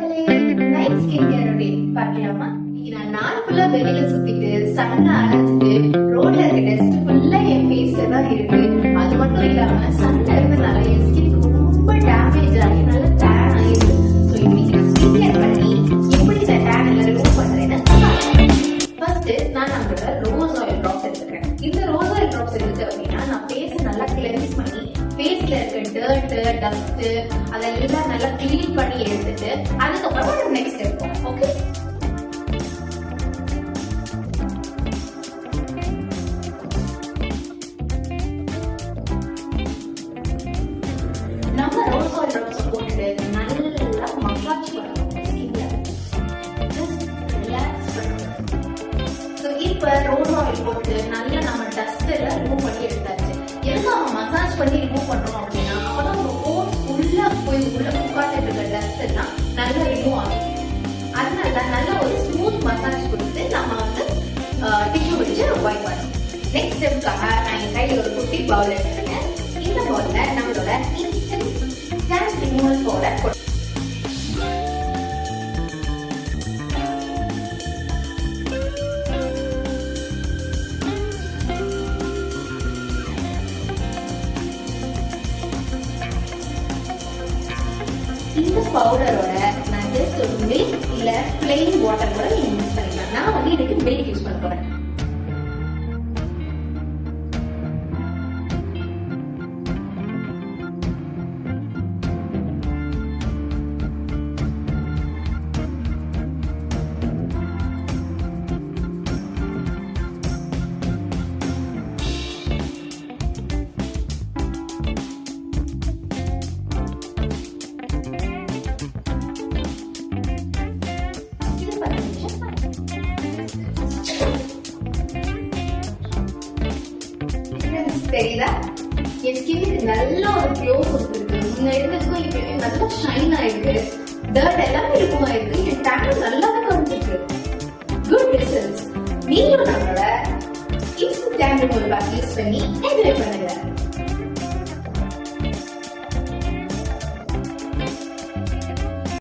மக்களே, night skin care routine பார்க்கலாமா? நான் நாள் ஃபுல்லா வெளியில சுத்திட்டு சன்ல அலைஞ்சிட்டு ரோட்ல இருக்க டஸ்ட் ஃபுல்லா என் ஃபேஸ்ல தான் இருக்கு. அது மட்டும் இல்லாம சன்ல இருந்தனால என் ஸ்கின் ரொம்ப டேமேஜ் ஆகி நல்ல டேன் ஆயிருக்கு. ஸோ இன்னைக்கு நான் ஸ்கின் கேர் பண்ணி எப்படி இந்த டேன் எல்லாம் ரிமூவ் பண்றேன்னு ஃபர்ஸ்ட் நான் நம்மளோட ரோஸ் ஆயில் ட்ராப்ஸ் எடுத்துக்கிறேன். இந்த ரோஸ் ஆயில் ட்ராப்ஸ் எதுக்கு அப்படின்னா நான் ஃபேஸை நல்லா கிளென்ஸ் பண்ணி ஃபேஸ்ல இருக்க டர்ட் டஸ்ட் அதெல்லாம் நல்லா கிளீன் பண்ணி எடுத்துட்டு அதுக்கப்புறம் நெக்ஸ்ட் ஸ்டெப் போகும். ஓகே, நம்ம ரோஸ் ஆயில் ட்ராப்ஸ் போட்டுட்டு நல்லா மசாஜ் பண்ணணும் ஸ்கின்ல, ரிலாக்ஸ் பண்ணணும். ஸோ இப்போ ரோஸ் ஆயில் போட்டு நல்லா நம்ம டஸ்ட் எல்லாம் ரிமூவ் பண்ணி எடுத்தாச்சு. எதுக்கு நம்ம மசாஜ் பண்ணி ரிமூவ் பண்றோம் அப்படின்னா அப்பதான் நம்ம போர்ஸ் உள்ள போய் உள்ள உட்கார்ந்து இருக்க டஸ்ட் எல்லாம் நல்லா ரிமூவ் ஆகும். அதனால நல்ல ஒரு ஸ்மூத் மசாஜ் கொடுத்து நம்ம வந்து டிஷ்யூ வச்சு அவாய்ட் பண்ணணும். நெக்ஸ்ட் ஸ்டெப்காக நான் என் கையில் ஒரு குட்டி பவுல் எடுத்துருக்கேன். இந்த பவுல்ல நம்மளோட இன்ஸ்டன்ட் டேன் ரிமூவல் பவுடர் இந்த பவுடரோட நான் ஜஸ்ட் ஒரு மில்க் இல்ல பிளெயின் வாட்டர் கூட நீங்க யூஸ் பண்ணிக்கலாம். நான் வந்து இதுக்கு மில்க் யூஸ் பண்ண போறேன். தெரியுதா, என் ஸ்கின்னுக்கு நல்ல ஒரு க்ளோ கொடுத்துருக்கு. முன்ன இருந்ததுக்கும் இப்போ நல்லா ஷைன் ஆயிருக்கு. டர்ட் எல்லாமே ரிமூவ் ஆயிருக்கு. என் டேன் நல்லா தான் குறைஞ்சிருக்கு. Good results. நீங்களும் நம்மளோட instant tan removal pack use பண்ணி என்ஜாய் பண்ணுங்க.